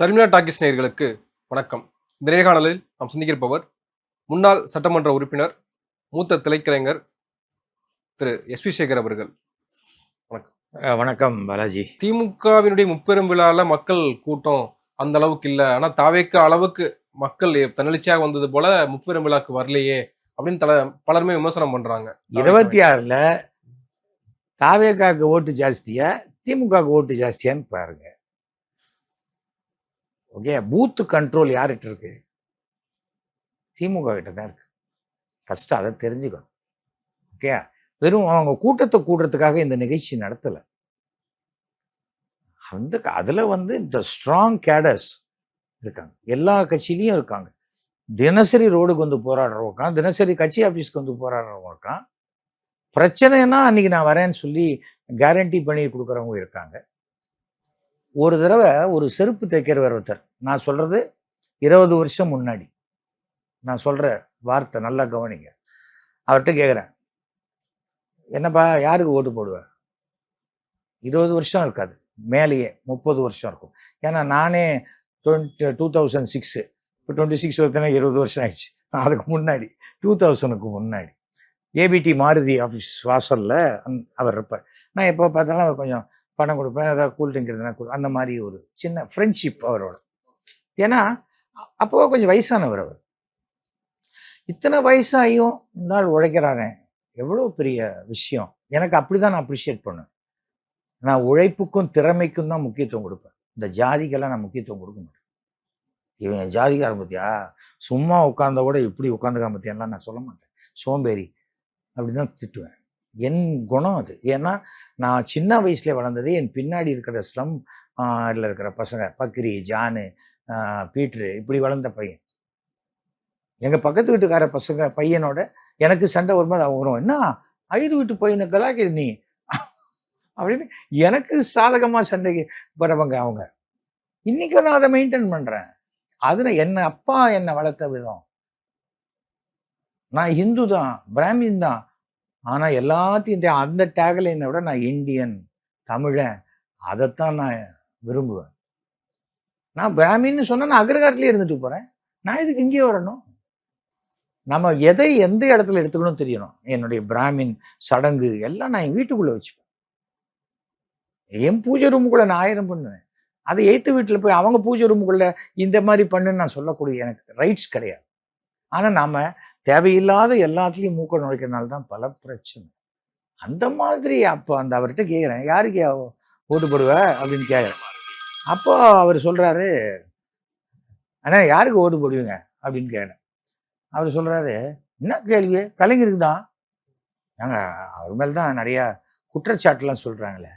தர்மினா talkies நேயர்களுக்கு வணக்கம். இந்த நேர்காணலில் நாம் சந்திக்கிருப்பவர் முன்னாள் சட்டமன்ற உறுப்பினர், மூத்த திரைக்கலைஞர் திரு எஸ்.வி. சேகர் அவர்கள். வணக்கம். வணக்கம் பாலாஜி. திமுகவினுடைய முப்பெரும் விழால மக்கள் கூட்டம் அந்த அளவுக்கு இல்ல. ஆனா தாவேக்கா அளவுக்கு மக்கள் தன்னெழுச்சியாக வந்தது போல முப்பெரும் விழாக்கு வரலையே அப்படின்னு பலருமே விமர்சனம் பண்றாங்க. 26ல தாவேக்காக்கு ஓட்டு ஜாஸ்தியா திமுகவுக்கு ஓட்டு ஜாஸ்தியான்னு பாருங்க. ஓகே, பூத்து கண்ட்ரோல் யார்கிட்ட இருக்கு? திமுக கிட்ட தான் இருக்கு. ஃபர்ஸ்ட் அதை தெரிஞ்சுக்கணும். ஓகே, வெறும் அவங்க கூட்டத்தை கூடுறதுக்காக இந்த நிகழ்ச்சி நடத்தல. அதுல இந்த ஸ்ட்ராங் கேடர்ஸ் இருக்காங்க, எல்லா கட்சியிலையும் இருக்காங்க. தினசரி ரோடுக்கு வந்து போராடுறவங்க இருக்கான், தினசரி கட்சி ஆஃபீஸ்க்கு வந்து போராடுறவங்க இருக்கான். பிரச்சனைனா அன்னைக்கு நான் வரேன்னு சொல்லி கேரண்டி பண்ணி கொடுக்குறவங்க இருக்காங்க. ஒரு தடவை ஒரு செருப்பு தைக்கிறவர் ஒருத்தர், நான் சொல்றது 20 வருஷம் முன்னாடி நான் சொல்ற வார்த்தை நல்லா கவனிங்க. அவர்கிட்ட கேட்குறேன், என்னப்பா யாருக்கு ஓட்டு போடுவேன்? 20 வருஷம் இருக்காது, மேலேயே 30 வருஷம் இருக்கும். ஏன்னா நானே 2006, இப்போ 26 வருத்தனா 20 வருஷம் ஆயிடுச்சு. அதுக்கு முன்னாடி 2000க்கு முன்னாடி ஏபிடி மாருதி ஆஃபீஸ் வாசலில் அவர் இருப்பார். நான் எப்போ பார்த்தாலும் அவர் கொஞ்சம் பணம் கொடுப்பேன், ஏதாவது கூல் ட்ரிங்க் இருந்தால் அந்த மாதிரி ஒரு சின்ன ஃப்ரெண்ட்ஷிப் அவரோட. ஏன்னா அப்போ கொஞ்சம் வயசானவர் அவர். இத்தனை வயசாகியும் இந்த நாள் உழைக்கிறானே, எவ்வளோ பெரிய விஷயம். எனக்கு அப்படி தான் நான் அப்ரிஷியேட் பண்ணுவேன். நான் உழைப்புக்கும் திறமைக்கும் தான் முக்கியத்துவம் கொடுப்பேன். இந்த ஜாதிக்கெல்லாம் நான் முக்கியத்துவம் கொடுக்க மாட்டேன். இவன் ஜாதிக்காரன் பற்றியா, சும்மா உட்கார்ந்த கூட இப்படி உட்காந்துக்காம பற்றியெல்லாம் நான் சொல்ல மாட்டேன். சோம்பேறி அப்படி தான் திட்டுவேன். என் குணம் அது. ஏன்னா நான் சின்ன வயசுல வளர்ந்தது என் பின்னாடி இருக்கிற ஸ்லம் இதில் இருக்கிற பசங்க, பக்ரி, ஜானு, பீட்ரு, இப்படி வளர்ந்த பையன். எங்கள் பக்கத்து வீட்டுக்கார பசங்க பையனோட எனக்கு சண்டை வரும்போது அவங்க வரும், என்ன ஐயர் வீட்டு பையனை கலாக்கிற நீ அப்படின்னு எனக்கு சாதகமாக சண்டைக்கு வரவங்க அவங்க. இன்னைக்கு நான் அதை மெயின்டைன் பண்ணுறேன். அதில் அப்பா என்னை வளர்த்த விதம். நான் ஹிந்து தான், பிராமின் தான், ஆனால் எல்லாத்தையும் அந்த டேக்லைனை விட நான் இந்தியன், தமிழன், அதைத்தான் நான் விரும்புவேன். நான் பிராமின்னு சொன்னால் நான் அக்ரகாரத்துலேயே இருந்துட்டு போகிறேன். நான் இதுக்கு இங்கே வரணும். நம்ம எதை எந்த இடத்துல எடுத்துக்கணும் தெரியணும். என்னுடைய பிராமின் சடங்கு எல்லாம் நான் என் வீட்டுக்குள்ளே வச்சுப்பேன். என் பூஜை ரூமுக்குள்ளே நான் 1000 பண்ணுவேன். அதை எய்த்து வீட்டில் போய் அவங்க பூஜை ரூமுக்குள்ளே இந்த மாதிரி பண்ணுன்னு நான் சொல்லக்கூடிய எனக்கு ரைட்ஸ் கிடையாது. ஆனால் நாம் தேவையில்லாத எல்லாத்துலேயும் மூக்க நுழைக்கிறதுனால தான் பல பிரச்சனை. அந்த மாதிரி அப்போ அவர்கிட்ட கேட்குறேன், யாருக்கு ஓட்டு போடுவ அப்படின்னு கேட்குறேன். அப்போ அவர் சொல்கிறாரு, அண்ணா யாருக்கு ஓட்டு போடுவீங்க அப்படின்னு கேட்குறேன். அவர் சொல்கிறாரு, என்ன கேள்வி, கலைஞருக்கு தான். நாங்கள் அவர் மேலே தான் நிறையா குற்றச்சாட்டுலாம் சொல்கிறாங்களே.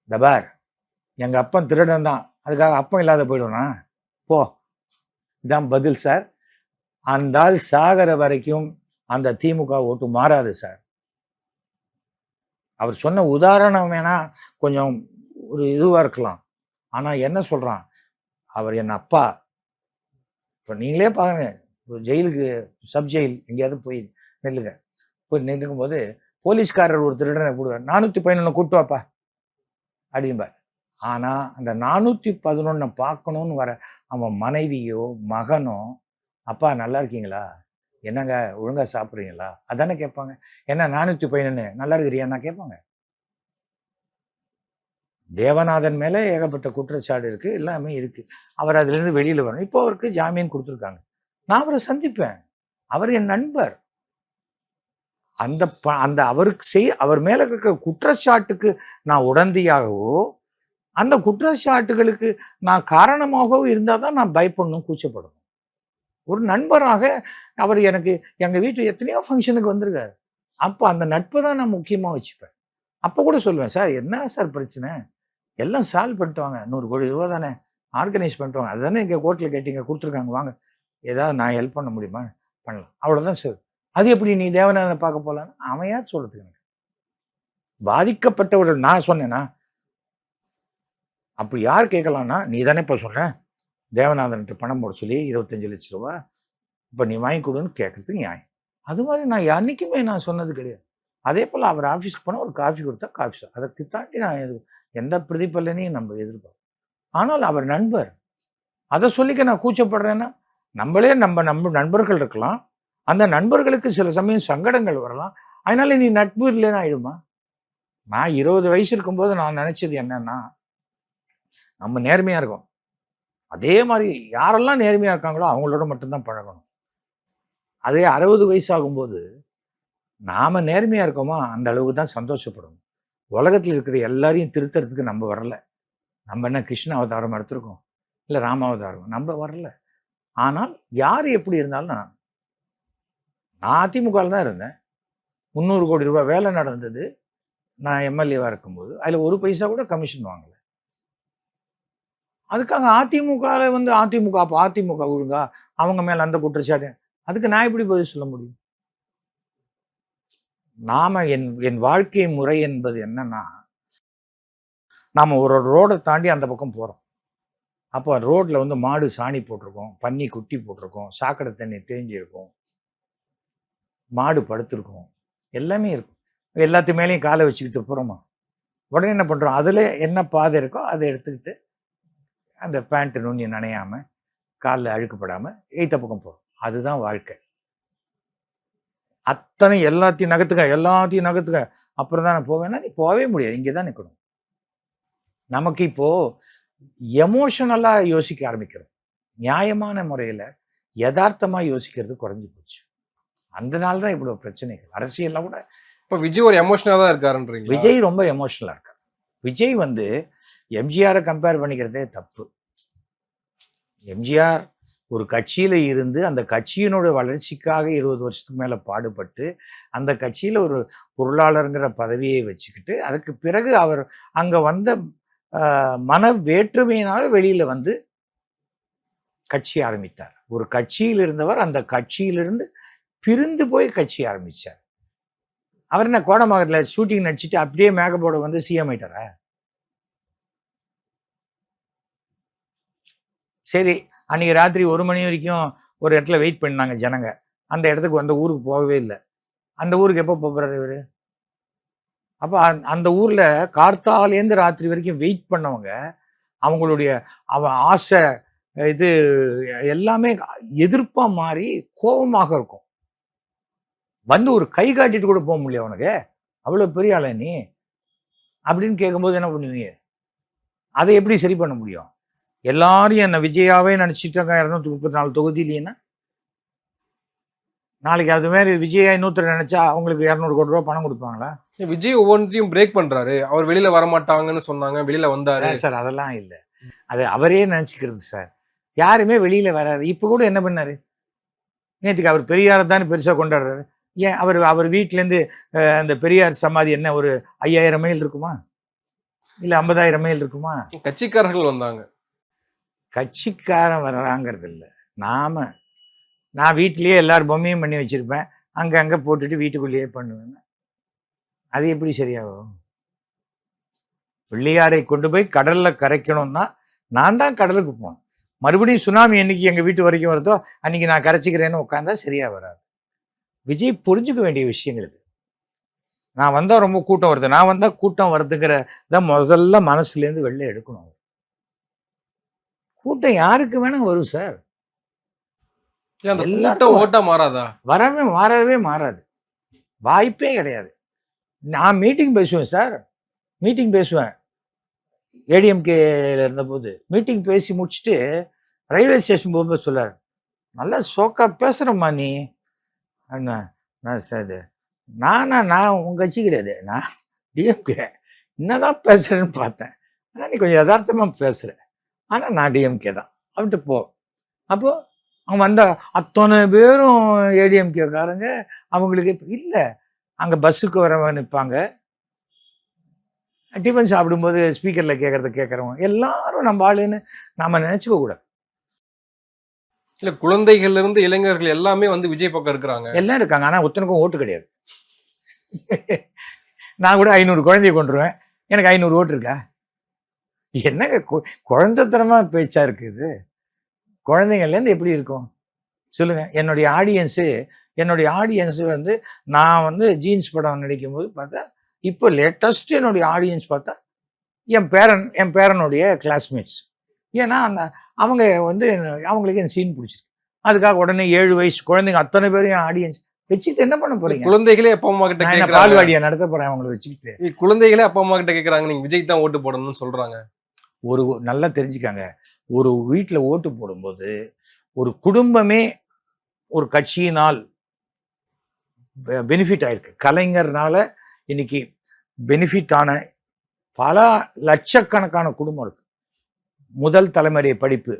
தபார், எங்கள் அப்பன் திருடன் தான், அதுக்காக அப்பன் இல்லாத போயிடுவேனா? போ, இதான் பதில் சார். அந்த ஆள் சாகிற வரைக்கும் அந்த திமுக ஓட்டு மாறாது சார். அவர் சொன்ன உதாரணம் வேணா கொஞ்சம் ஒரு இதுவாக இருக்கலாம், ஆனால் என்ன சொல்கிறான், அவர் என் அப்பா. இப்போ நீங்களே பாருங்க, ஒரு ஜெயிலுக்கு சப் ஜெயில் எங்கேயாவது போய் நில்லுங்க, போய் நிற்கும் போது போலீஸ்காரர் ஒரு திருடனை போடுவார், 411 கூட்டு வாப்பா அப்படிம்பார். ஆனால் அந்த 411 பார்க்கணுன்னு வர அவன் மனைவியோ மகனோ, அப்பா நல்லா இருக்கீங்களா, என்னங்க ஒழுங்காக சாப்பிட்றீங்களா, அதானே கேட்பாங்க. என்ன 411 நல்லா இருக்கிறியான்னா கேட்பாங்க. தேவநாதன் மேலே ஏகப்பட்ட குற்றச்சாட்டு இருக்குது, எல்லாமே இருக்குது. அவர் அதுலேருந்து வெளியில் வரணும். இப்போ அவருக்கு ஜாமீன் கொடுத்துருக்காங்க. நான் அவரை சந்திப்பேன், அவர் என் நண்பர். அந்த அவருக்கு அவர் மேலே இருக்கிற குற்றச்சாட்டுக்கு நான் உடந்தையாகவோ அந்த குற்றச்சாட்டுகளுக்கு நான் காரணமாகவோ இருந்தால் தான் நான் பயப்படணும், கூச்சப்படணும். ஒரு நண்பராக அவர் எனக்கு எங்கள் வீட்டு எத்தனையோ ஃபங்க்ஷனுக்கு வந்திருக்காரு. அப்போ அந்த நட்பை தான் நான் முக்கியமாக வச்சுப்பேன். அப்போ கூட சொல்லுவேன், சார் என்ன சார் பிரச்சனை, எல்லாம் சால்வ் பண்ணிட்டுவாங்க, 100 கோடி ரூபா தானே ஆர்கனைஸ் பண்ணிட்டுவாங்க, அதுதானே இங்கே கோர்ட்டில் கேட்டீங்க, கொடுத்துருக்காங்க, வாங்க ஏதாவது நான் ஹெல்ப் பண்ண முடியுமா பண்ணலாம், அவ்வளோதான் சார். அது எப்படி நீ தேவநாதனை பார்க்க போகலான்னு அவன் யார் சொல்கிறதுக்கு? எனக்கு பாதிக்கப்பட்டவர்கள் நான் சொன்னேன்னா, அப்படி யார் கேட்கலான்னா, நீ தானே இப்போ சொன்ன தேவநாதன்ட்டு பணம் போட சொல்லி 25 லட்ச ரூபா, இப்போ நீ வாங்கி கொடுன்னு கேட்குறதுக்கு நியாயம். அது மாதிரி நான் அன்றைக்குமே நான் சொன்னது கிடையாது. அதே போல் அவர் ஆஃபீஸ்க்கு போனால் ஒரு காஃபி கொடுத்தா காஃபி சார், அதை தாண்டி நான் எந்த பிரதிபலனையும் நம்ம எதிர்பார்ப்போம். ஆனால் அவர் நண்பர். அதை சொல்லிக்க நான் கூச்சப்படுறேன்னா, நம்மளே நம்ம நண்பர்கள் இருக்கலாம். அந்த நண்பர்களுக்கு சில சமயம் சங்கடங்கள் வரலாம். அதனால நீ நட்பு இல்லைன்னு ஆயிடுமா? நான் 20 வயசு இருக்கும்போது நான் நினைச்சது என்னன்னா, நம்ம நேர்மையா இருக்கோம். அதே மாதிரி யாரெல்லாம் நேர்மையா இருக்காங்களோ அவங்களோட மட்டும்தான் பழகணும். அதே 60 வயசு ஆகும்போது நாம நேர்மையா இருக்கோமா அந்த அளவுக்கு தான் சந்தோஷப்படணும். உலகத்தில் இருக்கிற எல்லாரையும் திருத்தறதுக்கு நம்ம வரல. நம்ம என்ன கிருஷ்ண அவதாரம் எடுத்திருக்கோம், இல்லை ராமாவதாரம், நம்ம வரல. ஆனால் யார் எப்படி இருந்தாலும் நான் அதிமுகவில் தான் இருந்தேன். 300 கோடி ரூபாய் வேலை நடந்தது நான் எம்எல்ஏவா இருக்கும்போது. அதில் ஒரு பைசா கூட கமிஷன் வாங்கல. அதுக்காக அதிமுகவில் வந்து அதிமுக ஒழுங்கா அவங்க மேல அந்த குற்றச்சாட்டு, அதுக்கு நான் எப்படி பதில் சொல்ல முடியும்? நாம என் வாழ்க்கை முறை என்பது என்னன்னா, நாம ஒரு ரோடை தாண்டி அந்த பக்கம் போறோம். அப்போ ரோட்ல வந்து மாடு சாணி போட்டிருக்கோம், பன்னி குட்டி போட்டிருக்கோம், சாக்கடை தண்ணி தேங்கியிருக்கும், மாடு படுத்திருக்கும், எல்லாமே இருக்கும். எல்லாத்து மேலேயும் காலை வச்சுக்கிட்டு போகிறோமா, உடனே என்ன பண்ணுறோம், அதில் என்ன பாதை இருக்கோ அதை எடுத்துக்கிட்டு அந்த பேண்ட்டு நுண்ணி நனையாமல் காலில் அழுக்கப்படாமல் எய்த்த பக்கம் போகிறோம். அதுதான் வாழ்க்கை. அத்தனை எல்லாத்தையும் நகர்த்துக்க அப்புறம் தான் நான் போவேன்னா நீ போகவே முடியாது, இங்கே தான் நிற்கணும். நமக்கு இப்போது எமோஷனலாக யோசிக்க ஆரம்பிக்கிறோம். நியாயமான முறையில் யதார்த்தமாக யோசிக்கிறது குறைஞ்சி போச்சு. அந்த நாள் தான் இவ்வளோ பிரச்சனைகள். அரசியலில் கூட இப்போ விஜய் ஒரு எமோஷனாக தான் இருக்காருன்றீங்க. விஜய் ரொம்ப எமோஷனலாக இருக்கார். விஜய் வந்து எம்ஜிஆரை கம்பேர் பண்ணிக்கிறதே தப்பு. எம்ஜிஆர் ஒரு கட்சியில் இருந்து அந்த கட்சியினோட வளர்ச்சிக்காக 20 வருஷத்துக்கு மேலே பாடுபட்டு அந்த கட்சியில் ஒரு பொருளாளருங்கிற பதவியை வச்சுக்கிட்டு அதுக்கு பிறகு அவர் அங்கே வந்த மன வேற்றுமையினால வெளியில் வந்து கட்சி ஆரம்பித்தார். ஒரு கட்சியில் இருந்தவர் அந்த கட்சியிலிருந்து பிரிந்து போய் கட்சி ஆரம்பித்தார். அவர் என்ன கோடம்பாக்கத்தில் ஷூட்டிங் நடிச்சுட்டு அப்படியே மேக்கப்போட வந்து சிஎம் ஆயிட்டாரா? சரி, அன்றைக்கி ராத்திரி 1 மணி வரைக்கும் ஒரு இடத்துல வெயிட் பண்ணாங்க ஜனங்க. அந்த இடத்துக்கு அந்த ஊருக்கு போகவே இல்லை. அந்த ஊருக்கு எப்போ போகிறாரு இவர்? அப்போ அந்த ஊரில் கார்த்தாலேருந்து ராத்திரி வரைக்கும் வெயிட் பண்ணவங்க அவங்களுடைய ஆசை இது எல்லாமே எதிர்ப்பாக மாறி கோபமாக இருக்கும். வந்து ஒரு கை காட்டிட்டு கூட போக முடியல உனக்கு, அவ்வளோ பெரிய ஆள நீ அப்படின்னு கேட்கும்போது என்ன பண்ணுவீங்க? அதை எப்படி சரி பண்ண முடியும்? எல்லாரும் என்ன விஜயாவே நினச்சிட்டாங்க 234 தொகுதியிலேன்னா, நாளைக்கு அது மாதிரி விஜயா இன்னொருத்தர் நினைச்சா அவங்களுக்கு 200 கோடி ரூபா பணம் கொடுப்பாங்களா? விஜய் ஒவ்வொன்றையும் பிரேக் பண்றாரு. அவர் வெளியில வரமாட்டாங்கன்னு சொன்னாங்க, வெளியில வந்தாரு. சார் அதெல்லாம் இல்லை, அது அவரே நினச்சிக்கிறது சார். யாருமே வெளியில வராரு. இப்போ கூட என்ன பண்ணாரு, நேற்றுக்கு அவர் பெரியாரை தானே பெருசாக கொண்டாடுறாரு. ஏன் அவர் வீட்டிலேருந்து அந்த பெரியார் சமாதி என்ன ஒரு 5000 மைல் இருக்குமா, இல்லை 50,000 மைல் இருக்குமா? கட்சிக்காரர்கள் வந்தாங்க. கட்சிக்காரன் வர்றாங்கிறது இல்லை. நான் வீட்டிலேயே எல்லார் பொம்மையும் பண்ணி வச்சுருப்பேன், அங்கே போட்டுட்டு வீட்டுக்குள்ளேயே பண்ணுவேன். அது எப்படி சரியாகும்? பிள்ளையாரை கொண்டு போய் கடலில் கரைக்கணும்னா நான் தான் கடலுக்கு போனேன். மறுபடியும் சுனாமி என்னைக்கு எங்கள் வீட்டு வரைக்கும் வருதோ அன்றைக்கி நான் கரைச்சிக்கிறேன்னு உட்காந்தா சரியாக வராது. விஜய் புரிஞ்சுக்க வேண்டிய விஷயங்கள் இது. நான் வந்தால் ரொம்ப கூட்டம் வருது, நான் வந்தால் கூட்டம் வருதுங்கிறத முதல்ல மனசுலேருந்து வெளில எடுக்கணும். கூட்டம் யாருக்கு வேணா வரும் சார். ஓட்டா மாறாதா? மாறவே மாறாது, வாய்ப்பே கிடையாது. நான் மீட்டிங் பேசுவேன் சார், ஏடிஎம்கேல இருந்தபோது மீட்டிங் பேசி முடிச்சுட்டு ரயில்வே ஸ்டேஷன் போகும்போது சொல்லார், நல்லா சோக்கா பேசுகிறம்மா நீ அண்ணா. நான் உங்கள் கட்சி கிடையாது, நான் டிஎம்கே. என்னதான் பேசுகிறேன்னு பார்த்தேன், ஆனால் நீ கொஞ்சம் யதார்த்தமாக பேசுகிற, ஆனால் நான் டிஎம்கே தான் அப்படின்ட்டு போ. அப்போது அவங்க வந்த அத்தனை பேரும் ஏடிஎம்கேக்காரங்க. அவங்களுக்கு இல்லை, அங்கே பஸ்ஸுக்கு வரவங்க நிற்பாங்க, டிஃபன் சாப்பிடும்போது ஸ்பீக்கரில் கேட்குறவங்க எல்லாரும் நம்ம ஆளுன்னு நாம் நினச்சிக்க கூடாது. இல்லை, குழந்தைகள்ல இருந்து இளைஞர்கள் எல்லாமே வந்து விஜய் பக்கம் இருக்கிறாங்க, எல்லாம் இருக்காங்க. ஆனால் ஒருத்தனுக்கும் ஓட்டு கிடையாது. நான் கூட 500 குழந்தைய கொண்டுருவேன், எனக்கு 500 ஓட்டு இருக்கா? என்னங்க குழந்தைத்தனமாக பேச்சா இருக்குது. குழந்தைங்கள்லேருந்து எப்படி இருக்கும் சொல்லுங்கள்? என்னுடைய ஆடியன்ஸு வந்து நான் வந்து ஜீன்ஸ் படம் நடிக்கும்போது பார்த்தா, இப்போ லேட்டஸ்ட் என்னுடைய ஆடியன்ஸ் பார்த்தா என் பேரனுடைய கிளாஸ்மேட்ஸ் ஏன்னா அந்த அவங்க வந்து அவங்களுக்கு அந்த சீன் பிடிச்சிருக்கு. அதுக்காக உடனே 7 வயசு குழந்தைங்க அத்தனை பேரையும் ஆடியன்ஸ் வச்சுக்கிட்டு என்ன பண்ண போறீங்க? குழந்தைகளே அப்பா அம்மா கிட்ட நான் என்ன கேக்குறாங்க. பால்வாடியா நடத்த போறேன் அவங்கள வச்சுக்கிட்டு? குழந்தைகளே அப்பா அம்மா கிட்ட கேக்குறாங்க, நீங்க விஜய்க்கு தான் ஓட்டு போடணும்னு சொல்றாங்க. ஒரு நல்லா தெரிஞ்சுக்காங்க, ஒரு வீட்டுல ஓட்டு போடும்போது ஒரு குடும்பமே ஒரு கட்சியினால் பெனிஃபிட் ஆயிருக்கு. கலைஞர்னால இன்னைக்கு பெனிஃபிட் ஆன பல லட்சக்கணக்கான குடும்பம் இருக்கு. முதல் தலைமுறை படிப்பு,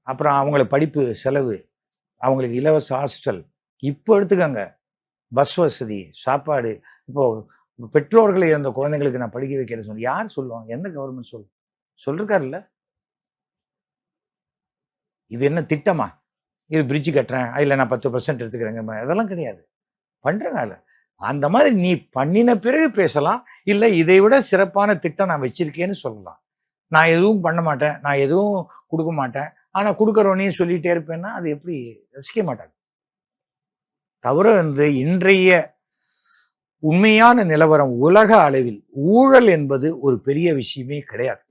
அப்புறம் அவங்களுக்கு படிப்பு செலவு, அவங்களுக்கு இலவச ஹாஸ்டல். இப்போ எடுத்துக்கங்க, பஸ் வசதி, சாப்பாடு. இப்போ பெற்றோர்களை அந்த குழந்தைங்களுக்கு நான் படிக்க வைக்கிறேன்னு சொல்லி யார் சொல்லுவாங்க? எந்த கவர்மெண்ட் சொல்லிருக்காருல்ல? இது என்ன திட்டமா? இது பிரிட்ஜ் கட்டுறேன், அதில் நான் 10% எடுத்துக்கிறேங்க, அதெல்லாம் கிடையாது. பண்றேங்க அதில். அந்த மாதிரி நீ பண்ணின பிறகு பேசலாம். இல்லை இதை விட சிறப்பான திட்டம் நான் வச்சிருக்கேன்னு சொல்லலாம். நான் எதுவும் பண்ண மாட்டேன், நான் எதுவும் கொடுக்க மாட்டேன், ஆனால் கொடுக்குறவனையும் சொல்லிட்டே இருப்பேன்னா அது எப்படி? ரசிக்க மாட்டாங்க. தவிர வந்து இன்றைய உண்மையான நிலவரம் உலக அளவில் ஊழல் என்பது ஒரு பெரிய விஷயமே கிடையாது.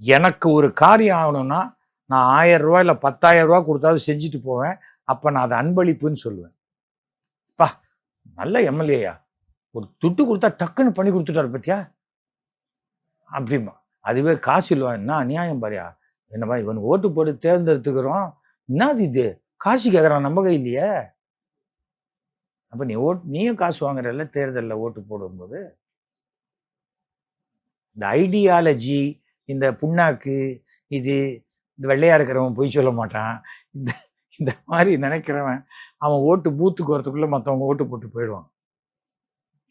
எனக்கு ஒரு காரியம் ஆகணும்னா நான் 1000 ரூபாய் இல்லை 10,000 ரூபாய் கொடுத்தாவது செஞ்சுட்டு போவேன். அப்ப நான் அதை அன்பளிப்புன்னு சொல்லுவேன். பா, நல்ல எம்எல்ஏயா, ஒரு துட்டு கொடுத்தா டக்குன்னு பண்ணி கொடுத்துட்டாரு பத்தியா அப்படிமா. அதுவே காசு இல்லைவா, என்ன அநியாயம் பாரியா, என்னப்பா இவன் ஓட்டு போட்டு தேர்ந்தெடுத்துக்கிறோம், என்னது இது காசு கேட்குறான் நம்ம கையிலையே. அப்ப நீயும் காசு வாங்குறல்ல தேர்தலில் ஓட்டு போடும்போது. இந்த ஐடியாலஜி, இந்த புண்ணாக்கு, இது இந்த வெள்ளையா இருக்கிறவன் பொய் சொல்ல மாட்டான், இந்த இந்த மாதிரி நினைக்கிறவன் அவன் ஓட்டு பூத்துக்கு வரத்துக்குள்ள மற்றவங்க ஓட்டு போட்டு போயிடுவான்.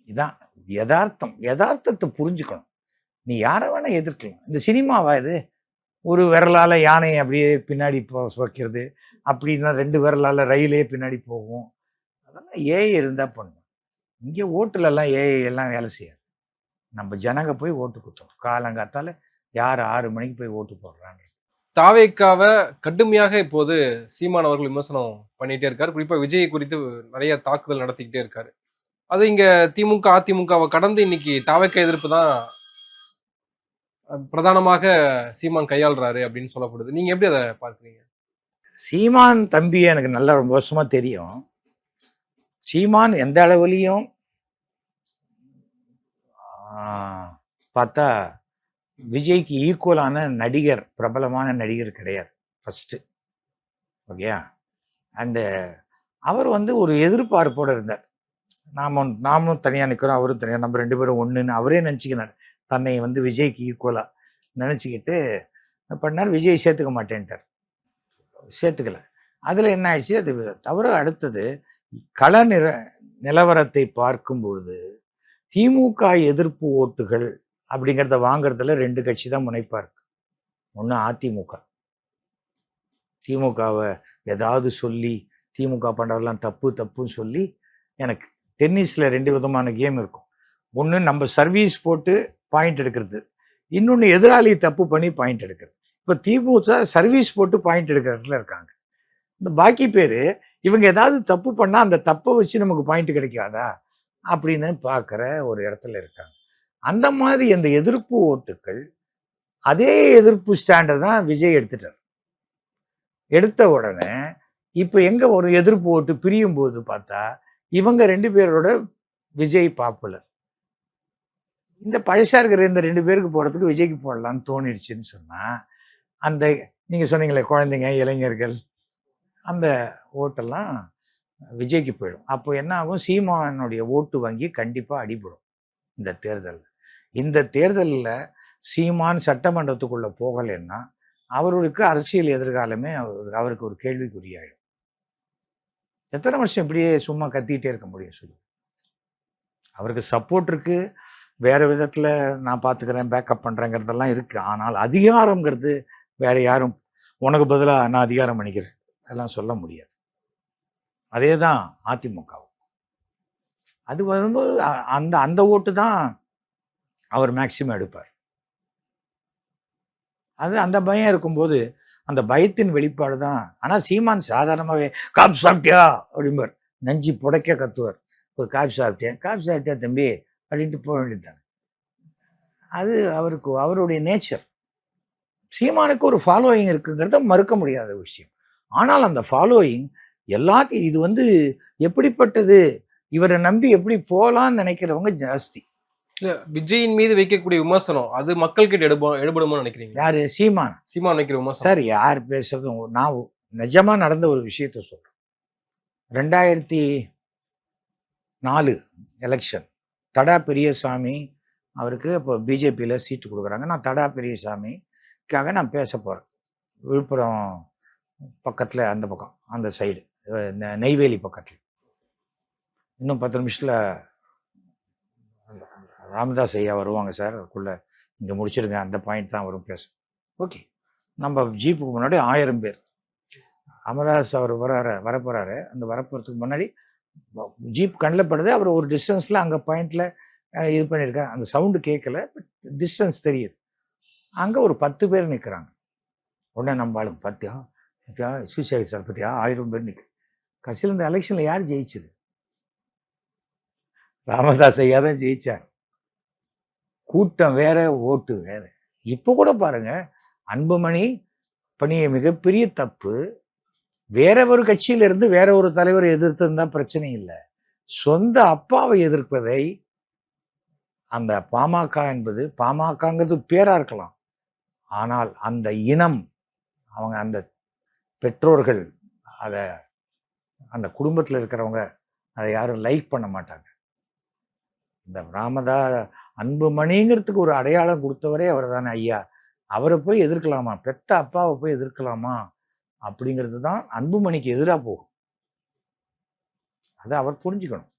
இதான் யதார்த்தம். யதார்த்தத்தை புரிஞ்சுக்கணும். நீ யாரை வேணா எதிர்க்கலாம். இந்த சினிமாவா இது? ஒரு விரலால யானையை அப்படியே பின்னாடி வைக்கிறது, அப்படின்னா 2 விரலால ரயிலே பின்னாடி போகும். அதெல்லாம் ஏஐ இருந்தா பண்ணும். இங்கே ஓட்டுலலாம் ஏஐ எல்லாம் வேலை செய்யாது. நம்ம ஜனங்க போய் ஓட்டு குத்தோம். காலங்காத்தால யார் 6 மணிக்கு போய் ஓட்டு போடுறாங்க. தாவேக்காவை கடுமையாக இப்போது சீமான் அவர்கள் விமர்சனம் பண்ணிட்டே இருக்காரு. குறிப்பா விஜய் குறித்து நிறைய தாக்குதல் நடத்திக்கிட்டே இருக்காரு. அது இங்க திமுக அதிமுகவை கடந்து இன்னைக்கு தாவேக்கா எதிர்ப்பு தான் பிரதானமாக சீமான் கையாளுறாரு அப்படின்னு சொல்லப்படுது. நீங்க எப்படி அதை பார்க்குறீங்க? சீமான் தம்பி எனக்கு நல்லா ரொம்ப வருஷமா தெரியும். சீமான் எந்த அளவுலையும் பார்த்தா விஜய்க்கு ஈக்குவலான நடிகர், பிரபலமான நடிகர் கிடையாது ஃபர்ஸ்ட். ஓகேயா? அண்டு அவர் வந்து ஒரு எதிர்பார்ப்போடு இருந்தார். நாமும் தனியாக நிற்கிறோம், அவரும் தனியாக, நம்ம 2 பேரும் ஒன்றுன்னு அவரே நினச்சிக்கினார். தன்னை வந்து விஜய்க்கு ஈக்குவலாக நினச்சிக்கிட்டு பண்ணார். விஜய் சேர்த்துக்க மாட்டேன்ட்டார், சேர்த்துக்கல. அதில் என்ன ஆயிடுச்சு, அது தவிர அடுத்தது கள நிலவரத்தை பார்க்கும் பொழுது திமுக எதிர்ப்பு ஓட்டுகள் அப்படிங்கிறத வாங்குறதுல 2 கட்சி தான் முனைப்பா இருக்கு. ஒன்று அதிமுக. திமுகவை ஏதாவது சொல்லி திமுக பண்ணுறதெல்லாம் தப்பு தப்புன்னு சொல்லி, எனக்கு டென்னிஸில் 2 விதமான கேம் இருக்கும். ஒன்று நம்ம சர்வீஸ் போட்டு பாயிண்ட் எடுக்கிறது, இன்னொன்று எதிராளி தப்பு பண்ணி பாயிண்ட் எடுக்கிறது. இப்போ திமுக சர்வீஸ் போட்டு பாயிண்ட் எடுக்கிறதுல இருக்காங்க. இந்த பாக்கி பேர் இவங்க ஏதாவது தப்பு பண்ணால் அந்த தப்பை வச்சு நமக்கு பாயிண்ட் கிடைக்காதா அப்படின்னு பார்க்குற ஒரு இடத்துல இருக்காங்க. அந்த மாதிரி அந்த எதிர்ப்பு ஓட்டுக்கள், அதே எதிர்ப்பு ஸ்டாண்டை தான் விஜய் எடுத்துட்டார். எடுத்த உடனே இப்போ எங்கே ஒரு எதிர்ப்பு ஓட்டு பிரியும் போது பார்த்தா இவங்க 2 பேரோட விஜய் பாப்புலர். இந்த பழசா இருக்கிற இந்த 2 பேருக்கு போடுறதுக்கு விஜய்க்கு போடலான்னு தோணிடுச்சுன்னு சொன்னால், அந்த நீங்கள் சொன்னீங்களே குழந்தைங்க, இளைஞர்கள், அந்த ஓட்டெல்லாம் விஜய்க்கு போயிடும். அப்போ என்ன ஆகும், சீமானுடைய ஓட்டு வங்கி கண்டிப்பாக அடிபடும் இந்த தேர்தலில். இந்த தேர்தலில் சீமான் சட்டமன்றத்துக்குள்ளே போகலைன்னா அவருக்கு அரசியல் எதிர்காலமே அவருக்கு ஒரு கேள்விக்குறியாயிடும். எத்தனை வருஷம் இப்படியே சும்மா கத்திக்கிட்டே இருக்க முடியும் சொல்லு? அவருக்கு சப்போர்ட் இருக்கு, வேற விதத்தில் நான் பார்த்துக்கிறேன், பேக்கப் பண்ணுறேங்கிறதெல்லாம் இருக்கு. ஆனால் அதிகாரங்கிறது வேற யாரும் உனக்கு பதிலாக நான் அதிகாரம் பண்ணிக்கிறேன் அதெல்லாம் சொல்ல முடியாது. அதே தான் அதிமுகவும். அது வரும்போது அந்த அந்த ஓட்டு தான் அவர் மேக்சிமம் எடுப்பார். அது அந்த பயம் இருக்கும்போது அந்த பயத்தின் வெளிப்பாடு தான். ஆனால் சீமான் சாதாரணமாகவே காஃபி சாப்பிட்டியா அப்படிம்பார், நெஞ்சு புடைக்க கத்துவார். ஒரு காஃபி சாப்பிட்டியா தம்பி அப்படின்ட்டு போக வேண்டியதுதாங்க. அது அவருடைய நேச்சர். சீமானுக்கு ஒரு ஃபாலோயிங் இருக்குங்கிறத மறுக்க முடியாத விஷயம். ஆனால் அந்த ஃபாலோயிங் எல்லாத்தையும் இது வந்து எப்படிப்பட்டது, இவரை நம்பி எப்படி போலான்னு நினைக்கிறவங்க ஜாஸ்தி. இல்ல விஜயின் மீது வைக்கக்கூடிய விமர்சனம் அது மக்கள் கிட்ட எடுபடுமோன்னு நினைக்கிறீங்க? யாரு? சீமான். சீமான் வைக்கிற விமர்சனம் சார், யார் பேசுறதும் நான் நிஜமா நடந்த ஒரு விஷயத்த சொல்றேன். 2004 எலெக்ஷன், தடா பெரியசாமி அவருக்கு இப்போ பிஜேபியில் சீட்டு கொடுக்குறாங்க. நான் தடா பெரியசாமிக்காக நான் பேச போகிறேன். விழுப்புரம் பக்கத்தில், அந்த பக்கம், அந்த சைடு, நெய்வேலி பக்கத்தில். இன்னும் 10 நிமிஷத்தில் ராமதாஸ் ஐயா வருவாங்க சார், அதுக்குள்ளே இங்கே முடிச்சிருங்க, அந்த பாயிண்ட் தான் வரும் பேச. ஓகே, நம்ம ஜீப்புக்கு முன்னாடி 1000 பேர். ராமதாஸ் அவர் வரப்போகிறாரு. அந்த வரப்போகிறதுக்கு முன்னாடி ஜீப் கண்ணில் படுது. அவர் ஒரு டிஸ்டன்ஸில் அங்கே பாயிண்டில் இது பண்ணியிருக்காங்க. அந்த சவுண்டு கேட்கல, பட் டிஸ்டன்ஸ் தெரியுது. அங்கே ஒரு 10 பேர் நிற்கிறாங்க. உடனே நம்ம ஆளுங்க பார்த்தியா எஸ்பிசிஐ சார் பார்த்தியா 1000 பேர் நிற்க. கட்சியில் இந்த எலெக்ஷனில் யார் ஜெயிச்சது? ராமதாஸ் ஐயா தான் ஜெயிச்சார். கூட்டம் வேற, ஓட்டு வேற. இப்போ கூட பாருங்க, அன்புமணி பண்ணிய மிகப்பெரிய தப்பு. வேற ஒரு கட்சியிலிருந்து வேற ஒரு தலைவரை எதிர்த்திருந்தா பிரச்சனை இல்லை. சொந்த அப்பாவை எதிர்ப்பதை, அந்த பாமக என்பது, பாமகங்கிறது பேரா இருக்கலாம், ஆனால் அந்த இனம், அவங்க அந்த பெற்றோர்கள், அதை அந்த குடும்பத்தில் இருக்கிறவங்க அதை யாரும் லைக் பண்ண மாட்டாங்க. இந்த அன்புமணிங்கிறதுக்கு ஒரு அடையாளம் கொடுத்தவரே அவர் தானே ஐயா. அவரை போய் எதிர்க்கலாமா? பெத்த அப்பாவை போய் எதிர்க்கலாமா? அப்படிங்கிறது தான் அன்புமணிக்கு எதிராக போகும். அதை அவர் புரிஞ்சுக்கணும்.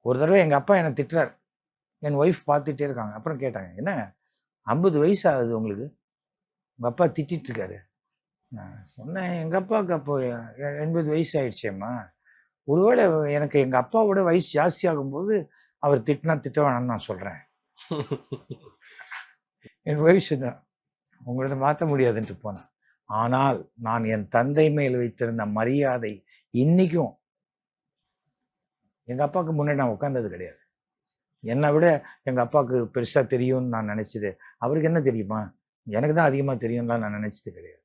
ஒரு தடவை எங்கள் அப்பா என்னை திட்டுறார். என் ஒய்ஃப் பார்த்துட்டே இருக்காங்க. அப்புறம் கேட்டாங்க, என்ன 50 வயசு ஆகுது உங்களுக்கு, உங்கள் அப்பா திட்டிட்டு இருக்காரு. நான் சொன்னேன், எங்கள் அப்பாவுக்கு அப்போ 80 வயசு ஆயிடுச்சேம்மா. ஒருவேளை எனக்கு எங்கள் அப்பாவோட வயசு ஜாஸ்தி ஆகும்போது அவர் திட்டினா திட்ட வேணாம்னு நான் சொல்கிறேன். என் வயசு தான், உங்களோட மாற்ற முடியாதுன்ட்டு போனேன். ஆனால் நான் என் தந்தை மேல் வைத்திருந்த மரியாதை இன்னைக்கும், எங்கள் அப்பாவுக்கு முன்னாடி நான் உட்கார்ந்தது கிடையாது. என்னை விட எங்கள் அப்பாவுக்கு பெருசாக தெரியும்னு நான் நினச்சது. அவருக்கு என்ன தெரியுமா, எனக்கு தான் அதிகமாக தெரியும்லாம் நான் நினச்சது கிடையாது.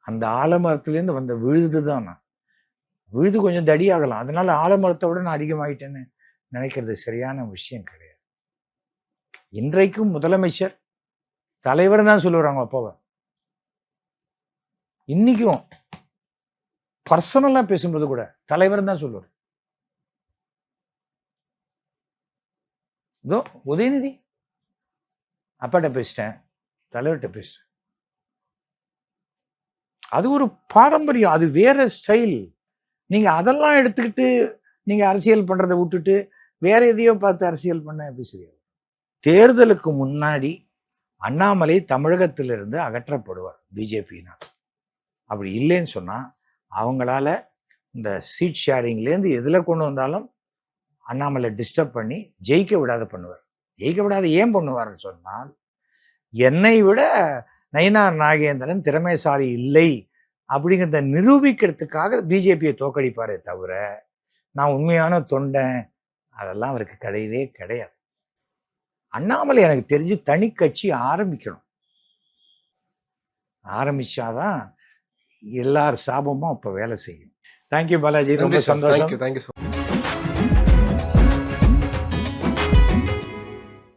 அந்த ஆலமரத்துலேருந்து வந்த விழுது தான் நான். விழுது கொஞ்சம் தடியாகலாம், அதனால ஆலமரத்தை விட நான் அதிகமாயிட்டேன்னு நினைக்கிறது சரியான விஷயம் கிடையாது. இன்றைக்கும் முதலமைச்சர் தலைவர் தான் சொல்லுவாங்க அப்பாவை. இன்னைக்கும் பர்சனலா பேசும்போது கூட தலைவர் தான் சொல்லுவார். இதோ உதயநிதி அப்பாட்ட பேசிட்டேன், தலைவர்கிட்ட பேசிட்டேன். அது ஒரு பாரம்பரியம், அது வேற ஸ்டைல். நீங்க அதெல்லாம் எடுத்துக்கிட்டு நீங்க அரசியல் பண்றதை விட்டுட்டு வேற எதையோ பார்த்து அரசியல் பண்ண எப்படி சரியாது? தேர்தலுக்கு முன்னாடி அண்ணாமலை தமிழகத்திலிருந்து அகற்றப்படுவார் பிஜேபியினால். அப்படி இல்லைன்னு சொன்னா அவங்களால இந்த சீட் ஷேரிங்லேருந்து எதில் கொண்டு வந்தாலும் அண்ணாமலை டிஸ்டர்ப் பண்ணி ஜெயிக்க விடாத பண்ணுவார். ஜெயிக்க விடாத ஏன் பண்ணுவார்னு சொன்னால், என்னை விட நயினார் நாகேந்திரன் திறமைசாலி இல்லை அப்படிங்கிறத நிரூபிக்கிறதுக்காக பிஜேபியை தோக்கடிப்பாரே தவிர, நான் உண்மையான தொண்டன் அதெல்லாம் அவருக்கு கிடையவே கிடையாது. அண்ணாமலை எனக்கு தெரிஞ்சு தனி கட்சி ஆரம்பிக்கணும். ஆரம்பிச்சாதான் எல்லார் சாபமும் அப்ப வேலை செய்யும். தேங்க்யூ பாலாஜி, ரொம்ப சந்தோஷம். தேங்க்யூ.